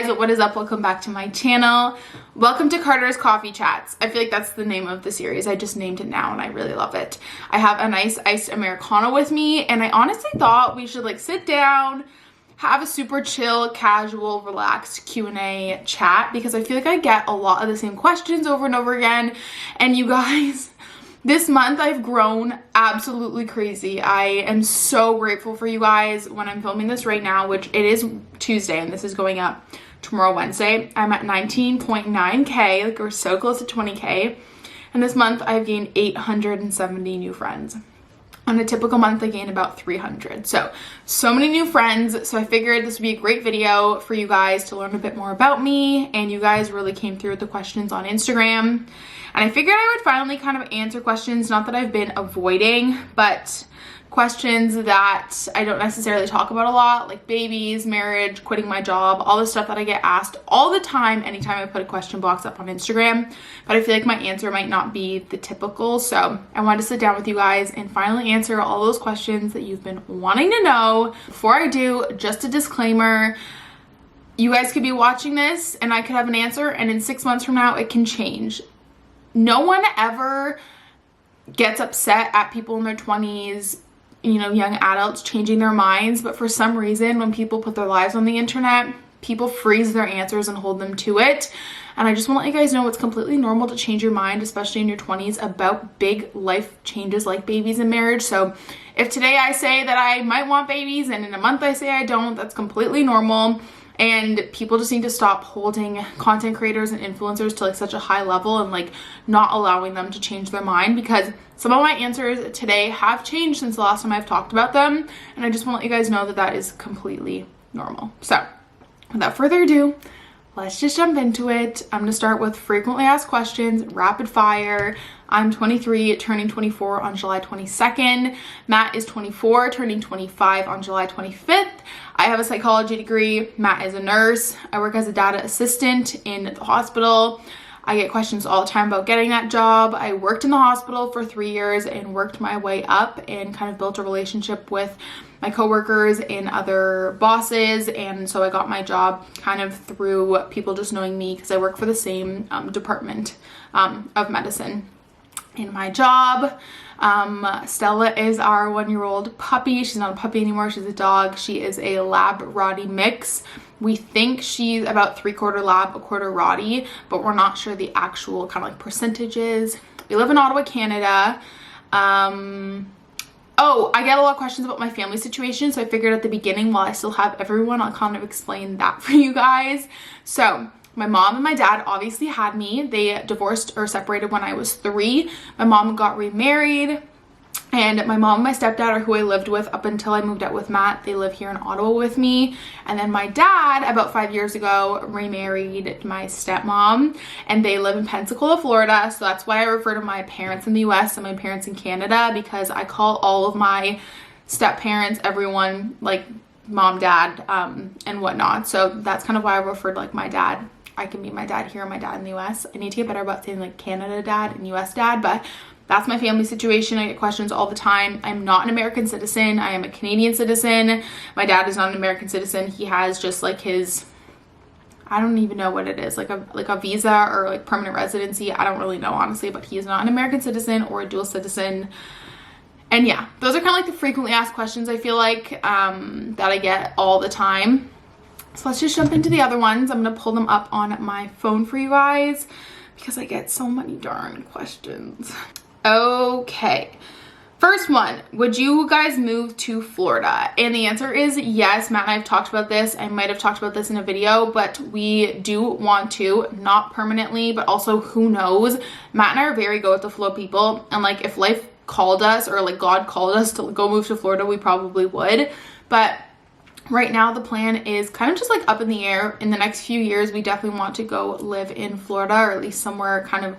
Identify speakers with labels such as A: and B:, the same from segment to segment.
A: guys, what is up? Welcome back to my channel. Welcome to Carter's Coffee Chats. I feel like that's the name of the series. I just named it now and I really love it. I have a nice iced Americano with me and I honestly thought we should like sit down, have a super chill, casual, relaxed Q&A chat because I feel like I get a lot of the same questions over and over again. And you guys, this month I've grown absolutely crazy. I am so grateful for you guys. When I'm filming this right now, which it is Tuesday and this is going up tomorrow Wednesday, I'm at 19.9k, like we're so close to 20k. And this month I've gained 870 new friends. On a typical month, I gain about 300. So many new friends. So I figured this would be a great video for you guys to learn a bit more about me. And you guys really came through with the questions on Instagram. And I figured I would finally kind of answer questions, not that I've been avoiding, but questions that I don't necessarily talk about a lot, like babies, marriage, quitting my job, all the stuff that I get asked all the time anytime I put a question box up on Instagram. But I feel like my answer might not be the typical. So I wanted to sit down with you guys and finally answer all those questions that you've been wanting to know. Before I do, just a disclaimer. You guys could be watching this and I could have an answer, and in 6 months from now, it can change. No one ever gets upset at people in their 20s, you know, young adults changing their minds, but for some reason when people put their lives on the internet, people freeze their answers and hold them to it. And I just want to let you guys know it's completely normal to change your mind, especially in your 20s, about big life changes like babies and marriage. So if today I say that I might want babies and in a month I say I don't, that's completely normal. And people just need to stop holding content creators and influencers to like such a high level and like not allowing them to change their mind, because some of my answers today have changed since the last time I've talked about them. And I just want to let you guys know that that is completely normal. So without further ado, let's just jump into it. I'm going to start with frequently asked questions, rapid fire. I'm 23, turning 24 on July 22nd. Matt is 24, turning 25 on July 25th. I have a psychology degree. Matt is a nurse. I work as a data assistant in the hospital. I get questions all the time about getting that job. I worked in the hospital for 3 years and worked my way up and kind of built a relationship with my coworkers and other bosses. And so I got my job kind of through people just knowing me because I work for the same department of medicine in my job. Stella is our 1-year-old puppy. She's not a puppy anymore. She's a dog. She is a Lab Rottie mix. We think she's about 3/4 Lab, 1/4 Rottie, but we're not sure the actual kind of like percentages. We live in Ottawa, Canada. Oh, I get a lot of questions about my family situation, so I figured at the beginning, while I still have everyone, I'll kind of explain that for you guys. So my mom and my dad obviously had me. They divorced or separated when I was 3. My mom got remarried, and my mom and my stepdad are who I lived with up until I moved out with Matt. They live here in Ottawa with me. And then my dad, about 5 years ago, remarried my stepmom, and they live in Pensacola, Florida. So that's why I refer to my parents in the US and my parents in Canada, because I call all of my step parents, everyone, like mom, dad, and whatnot. So that's kind of why I refer to like my dad. I can be my dad here and my dad in the US. I need to get better about saying like Canada dad and US dad, but that's my family situation. I get questions all the time. I'm not an American citizen. I am a Canadian citizen. My dad is not an American citizen. He has just like his, I don't even know what it is, like a visa or like permanent residency. I don't really know honestly, but he is not an American citizen or a dual citizen. And yeah, those are kind of like the frequently asked questions I feel like that I get all the time. So let's just jump into the other ones. I'm going to pull them up on my phone for you guys because I get so many darn questions. Okay. First one, would you guys move to Florida? And the answer is yes. Matt and I have talked about this. I might have talked about this in a video, but we do want to, not permanently, but also who knows. Matt and I are very go with the flow people. And like if life called us or like God called us to go move to Florida, we probably would. But right now the plan is kind of just like up in the air. In the next few years, we definitely want to go live in Florida, or at least somewhere kind of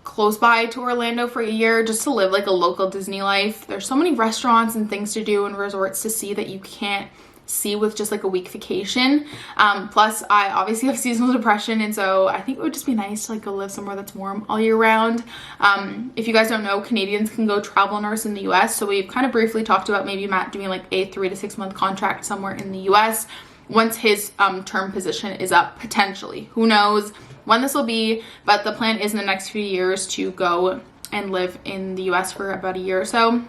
A: close by to Orlando for a year, just to live like a local Disney life. There's so many restaurants and things to do and resorts to see that you can't see with just like a week vacation. Plus I obviously have seasonal depression, and so I think it would just be nice to like go live somewhere that's warm all year round. If you guys don't know, Canadians can go travel nurse in the US, so we've kind of briefly talked about maybe Matt doing like a 3 to 6 month contract somewhere in the US. once his term position is up, potentially. Who knows when this will be, but the plan is in the next few years to go and live in the US for about a year or so,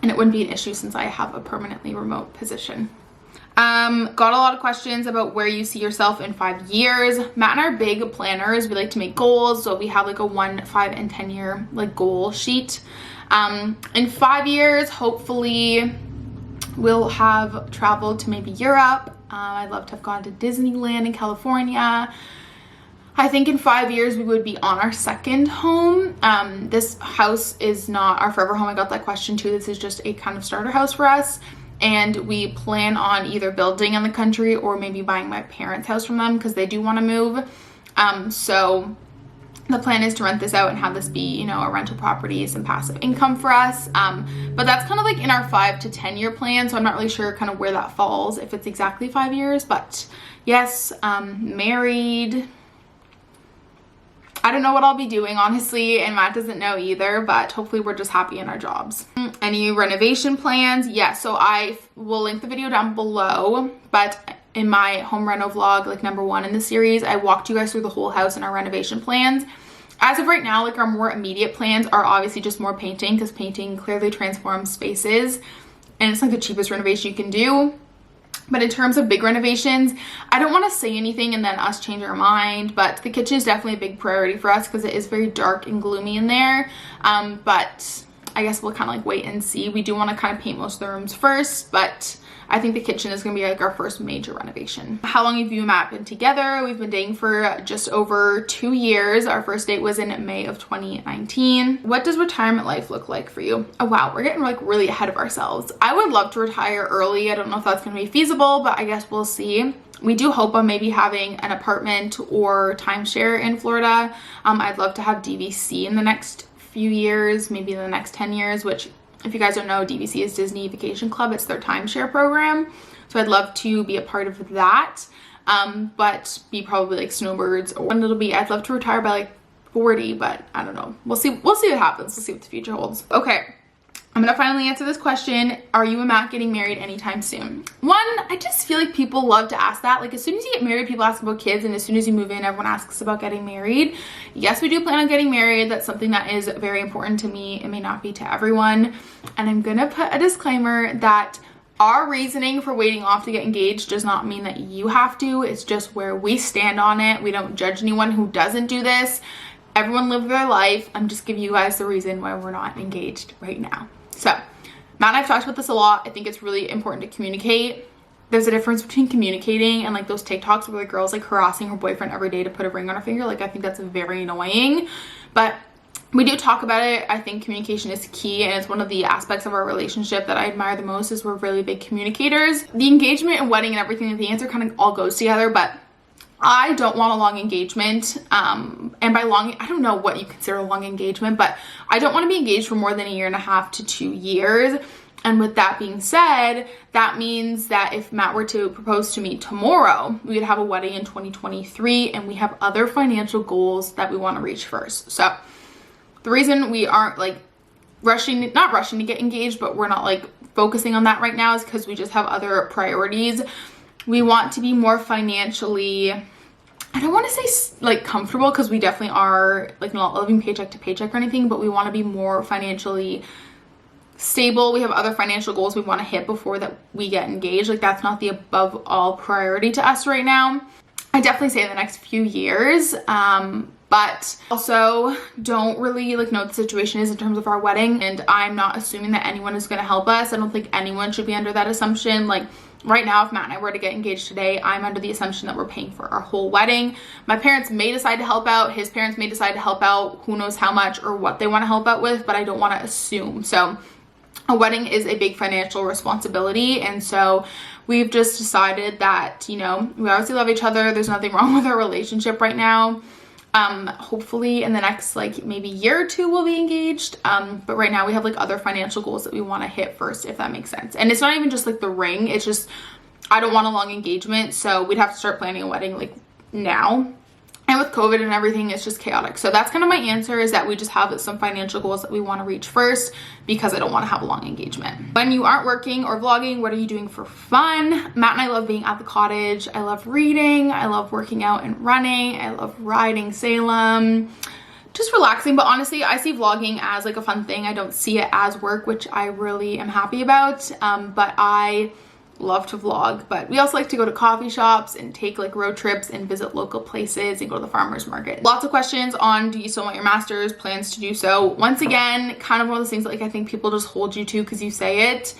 A: and it wouldn't be an issue since I have a permanently remote position. Got a lot of questions about where you see yourself in 5 years. Matt and I are big planners. We like to make goals, so we have like a 1, 5, and 10 year like goal sheet. In 5 years, hopefully we'll have traveled to maybe Europe. I'd love to have gone to Disneyland in California. I think in 5 years we would be on our second home. This house is not our forever home. I got that question too. This is just a kind of starter house for us. And we plan on either building in the country or maybe buying my parents' house from them because they do want to move. So the plan is to rent this out and have this be, you know, a rental property, some passive income for us. But that's kind of like in our 5 to 10 year plan. So I'm not really sure kind of where that falls, if it's exactly 5 years, but yes, married. I don't know what I'll be doing, honestly, and Matt doesn't know either, but hopefully we're just happy in our jobs. Any renovation plans? Yeah, so I will link the video down below, but in my home reno vlog, like number 1 in the series, I walked you guys through the whole house and our renovation plans. As of right now, like our more immediate plans are obviously just more painting, because painting clearly transforms spaces, and it's like the cheapest renovation you can do. But in terms of big renovations, I don't want to say anything and then us change our mind, but the kitchen is definitely a big priority for us because it is very dark and gloomy in there. But I guess we'll kind of like wait and see. We do want to kind of paint most of the rooms first, but I think the kitchen is going to be like our first major renovation. How long have you and Matt been together? We've been dating for just over 2 years. Our first date was in May of 2019. What does retirement life look like for you? Oh wow, we're getting like really ahead of ourselves. I would love to retire early. I don't know if that's going to be feasible, but I guess we'll see. We do hope on maybe having an apartment or timeshare in Florida. I'd love to have DVC in the next few years, maybe in the next 10 years, which if you guys don't know, DVC is Disney Vacation Club. It's their timeshare program. So I'd love to be a part of that, but be probably like snowbirds, or when it'll be, I'd love to retire by like 40, but I don't know. We'll see what happens. We'll see what the future holds. Okay, I'm gonna finally answer this question. Are you and Matt getting married anytime soon? One, I just feel like people love to ask that. Like as soon as you get married, people ask about kids, and as soon as you move in, everyone asks about getting married. Yes, we do plan on getting married. That's something that is very important to me. It may not be to everyone. And I'm gonna put a disclaimer that our reasoning for waiting off to get engaged does not mean that you have to. It's just where we stand on it. We don't judge anyone who doesn't do this. Everyone live their life. I'm just giving you guys the reason why we're not engaged right now. So Matt and I've talked about this a lot. I think it's really important to communicate. There's a difference between communicating and like those TikToks where the girl's like harassing her boyfriend every day to put a ring on her finger. Like I think that's very annoying, but we do talk about it. I think communication is key, and it's one of the aspects of our relationship that I admire the most, is we're really big communicators. The engagement and wedding and everything, the answer kind of all goes together, but I don't want a long engagement. And by long, I don't know what you consider a long engagement, but I don't want to be engaged for more than 1.5 to 2 years. And with that being said, that means that if Matt were to propose to me tomorrow, we would have a wedding in 2023, and we have other financial goals that we want to reach first. So the reason we aren't like not rushing to get engaged, but we're not like focusing on that right now, is because we just have other priorities. We want to be more financially, I don't want to say like comfortable, because we definitely are like not living paycheck to paycheck or anything, but we want to be more financially stable. We have other financial goals we want to hit before that we get engaged. Like that's not the above all priority to us right now. I definitely say in the next few years, but also don't really like know what the situation is in terms of our wedding, and I'm not assuming that anyone is going to help us. I don't think anyone should be under that assumption. Like right now, if Matt and I were to get engaged today, I'm under the assumption that we're paying for our whole wedding. My parents may decide to help out. His parents may decide to help out. Who knows how much or what they want to help out with, but I don't want to assume. So a wedding is a big financial responsibility, and so we've just decided that, you know, we obviously love each other. There's nothing wrong with our relationship right now. Hopefully in the next like maybe year or two we'll be engaged, but right now we have like other financial goals that we want to hit first, if that makes sense. And it's not even just like the ring, it's just I don't want a long engagement, so we'd have to start planning a wedding like now. And with COVID and everything, it's just chaotic. So that's kind of my answer, is that we just have some financial goals that we want to reach first, because I don't want to have a long engagement. When you aren't working or vlogging, what are you doing for fun? Matt and I love being at the cottage. I love reading. I love working out and running. I love riding Salem. Just relaxing. But honestly, I see vlogging as like a fun thing. I don't see it as work, which I really am happy about. But I love to vlog. But we also like to go to coffee shops and take like road trips and visit local places and go to the farmers market. Lots of questions on, do you still want your master's, plans to do so. Once again, kind of one of those things that like I think people just hold you to because you say it.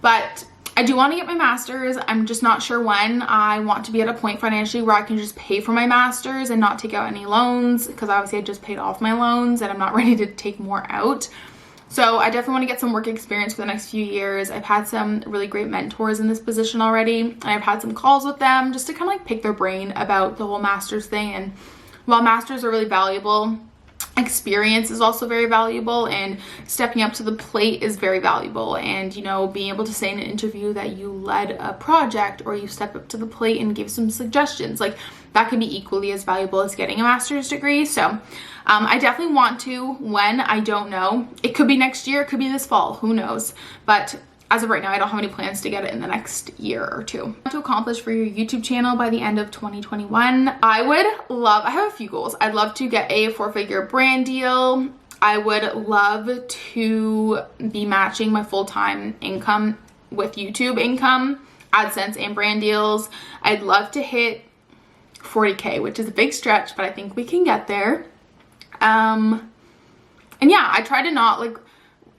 A: But I do want to get my master's. I'm just not sure when. I want to be at a point financially where I can just pay for my master's and not take out any loans, because obviously I just paid off my loans and I'm not ready to take more out. So I definitely want to get some work experience for the next few years. I've had some really great mentors in this position already, and I've had some calls with them just to kind of like pick their brain about the whole master's thing. And while masters are really valuable, experience is also very valuable, and stepping up to the plate is very valuable. And, you know, being able to say in an interview that you led a project or you step up to the plate and give some suggestions, like that can be equally as valuable as getting a master's degree. So I definitely want to. When, I don't know. It could be next year, it could be this fall, who knows. But as of right now, I don't have any plans to get it in the next year or two. To accomplish for your YouTube channel by the end of 2021, I have a few goals. I'd love to get a 4-figure brand deal. I would love to be matching my full-time income with YouTube income, AdSense and brand deals. I'd love to hit 40K, which is a big stretch, but I think we can get there. And yeah, I try to not, like,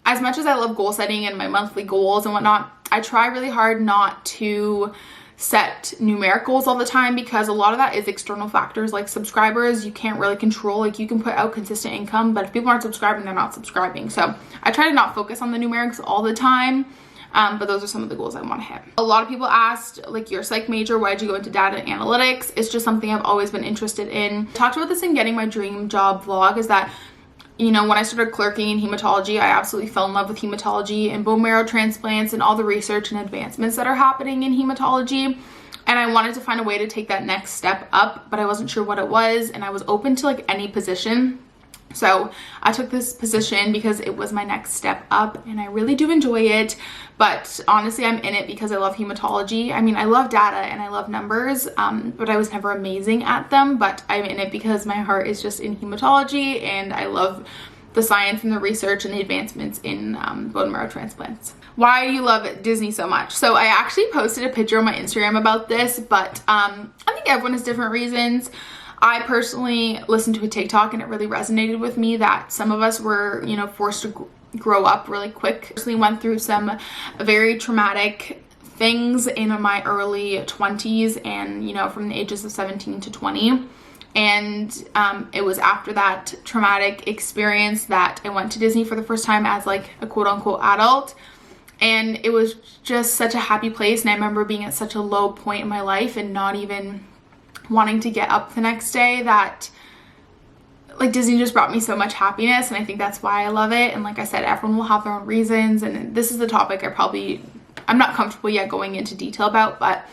A: as much as I love goal setting and my monthly goals and whatnot, I try really hard not to set numeric goals all the time, because a lot of that is external factors like subscribers. You can't really control. Like, you can put out consistent income, but if people aren't subscribing, they're not subscribing. So I try to not focus on the numerics all the time. But those are some of the goals I want to hit. A lot of people asked, like, you're a psych major, why did you go into data and analytics? It's just something I've always been interested in. I talked about this in Getting My Dream Job vlog, is that, you know, when I started clerking in hematology, I absolutely fell in love with hematology and bone marrow transplants and all the research and advancements that are happening in hematology. And I wanted to find a way to take that next step up, but I wasn't sure what it was, and I was open to like any position. So I took this position because it was my next step up, and I really do enjoy it. But honestly, I'm in it because I love hematology. I mean, I love data and I love numbers, but I was never amazing at them. But I'm in it because my heart is just in hematology, and I love the science and the research and the advancements in bone marrow transplants. Why do you love Disney so much? So I actually posted a picture on my Instagram about this, but I think everyone has different reasons. I personally listened to a TikTok and it really resonated with me that some of us were, you know, forced to grow up really quick. I personally went through some very traumatic things in my early 20s, and, you know, from the ages of 17 to 20. And it was after that traumatic experience that I went to Disney for the first time as like a quote unquote adult. And it was just such a happy place. And I remember being at such a low point in my life and not even wanting to get up the next day, that like Disney just brought me so much happiness. And I think that's why I love it. And like I said, everyone will have their own reasons. And this is the topic I'm not comfortable yet going into detail about, but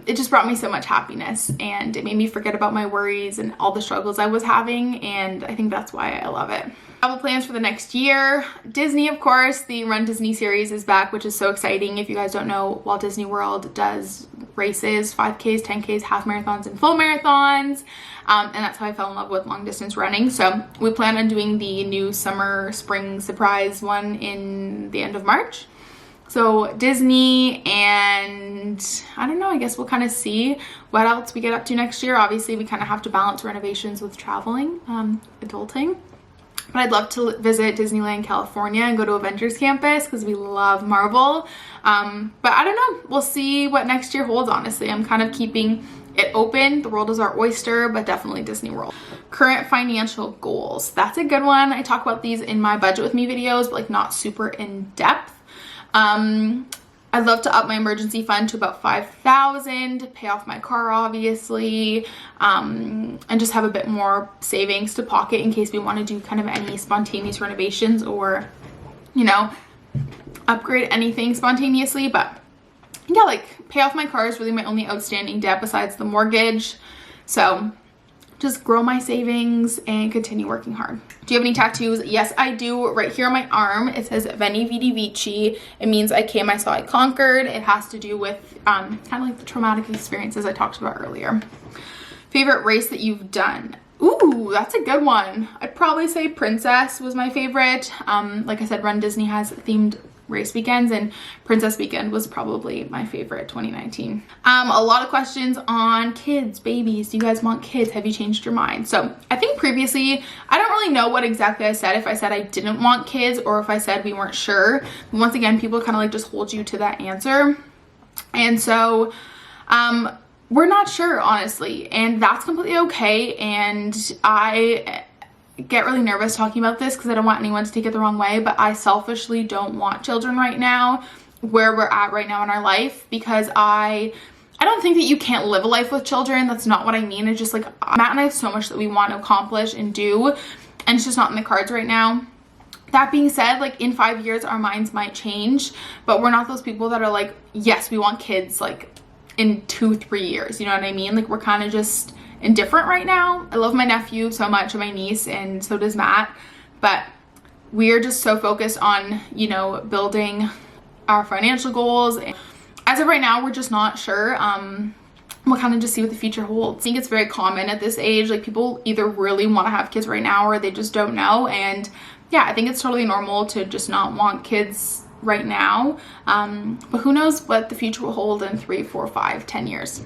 A: it just brought me so much happiness, and it made me forget about my worries and all the struggles I was having. And I think that's why I love it. Travel plans for the next year. Disney, of course, the Run Disney series is back, which is so exciting. If you guys don't know, Walt Disney World does races, 5Ks, 10Ks, half marathons, and full marathons. And that's how I fell in love with long distance running. So we plan on doing the new summer spring surprise one in the end of March. So Disney, and I don't know, I guess we'll kind of see what else we get up to next year. Obviously, we kind of have to balance renovations with traveling, adulting. But I'd love to visit Disneyland California and go to Avengers Campus because we love Marvel. But I don't know. We'll see what next year holds, honestly. I'm kind of keeping it open. The world is our oyster, but definitely Disney World. Current financial goals. That's a good one. I talk about these in my Budget With Me videos, but like not super in depth. I'd love to up my emergency fund to about $5,000, pay off my car, obviously, and just have a bit more savings to pocket in case we want to do kind of any spontaneous renovations or, you know, upgrade anything spontaneously. But yeah, like pay off my car is really my only outstanding debt besides the mortgage. So just grow my savings and continue working hard. Do you have any tattoos? Yes, I do. Right here on my arm, it says Veni Vidi Vici. It means I came, I saw, I conquered. It has to do with kind of like the traumatic experiences I talked about earlier. Favorite race that you've done? Ooh, that's a good one. I'd probably say Princess was my favorite. Like I said, Run Disney has themed race weekends, and Princess Weekend was probably my favorite 2019. A lot of questions on kids, babies. Do you guys want kids? Have you changed your mind? So I think previously, I don't really know what exactly I said, if I said I didn't want kids or if I said we weren't sure. But once again, people kind of like just hold you to that answer. And so we're not sure, honestly, and that's completely okay. And I get really nervous talking about this because I don't want anyone to take it the wrong way, but I selfishly don't want children right now, where we're at right now in our life, because I don't think that you can't live a life with children. That's not what I mean. It's just like Matt and I have so much that we want to accomplish and do, and it's just not in the cards right now. That being said, like in 5 years our minds might change, but we're not those people that are like, yes, we want kids like in 2-3 years, you know what I mean? Like we're kind of just indifferent right now. I love my nephew so much and my niece, and so does Matt, but we're just so focused on, you know, building our financial goals. As of right now, we're just not sure. We'll kind of just see what the future holds. I think it's very common at this age, like people either really want to have kids right now or they just don't know. And yeah, I think it's totally normal to just not want kids right now, but who knows what the future will hold in 3, 4, 5, 10 years.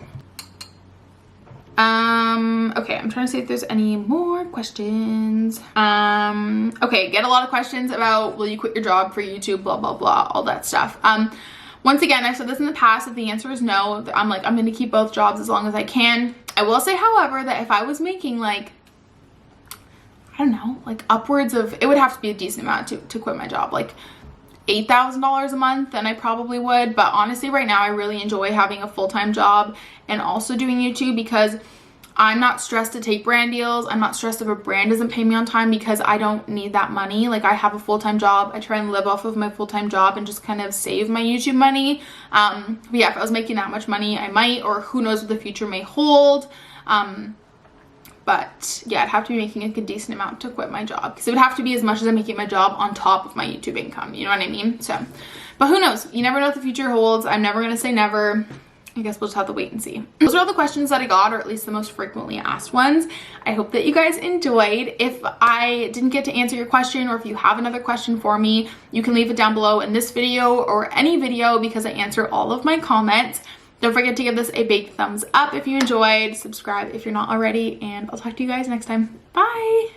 A: Okay, I'm trying to see if there's any more questions. Okay, get a lot of questions about will you quit your job for YouTube, blah, blah, blah, all that stuff. Once again, I've said this in the past, if the answer is no, I'm going to keep both jobs as long as I can. I will say, however, that if I was making like, I don't know, like upwards of, it would have to be a decent amount to quit my job, like $8,000 a month, then I probably would. But honestly, right now I really enjoy having a full-time job and also doing YouTube, because I'm not stressed to take brand deals. I'm not stressed if a brand doesn't pay me on time, because I don't need that money. Like I have a full-time job. I try and live off of my full-time job and just kind of save my YouTube money. But yeah, if I was making that much money, I might, or who knows what the future may hold. But yeah, I'd have to be making a good decent amount to quit my job, because it would have to be as much as I'm making my job on top of my YouTube income, you know what I mean? So, but who knows? You never know what the future holds. I'm never gonna say never. I guess we'll just have to wait and see. Those are all the questions that I got, or at least the most frequently asked ones. I hope that you guys enjoyed. If I didn't get to answer your question, or if you have another question for me, you can leave it down below in this video or any video, because I answer all of my comments. Don't forget to give this a big thumbs up if you enjoyed, subscribe if you're not already, and I'll talk to you guys next time. Bye!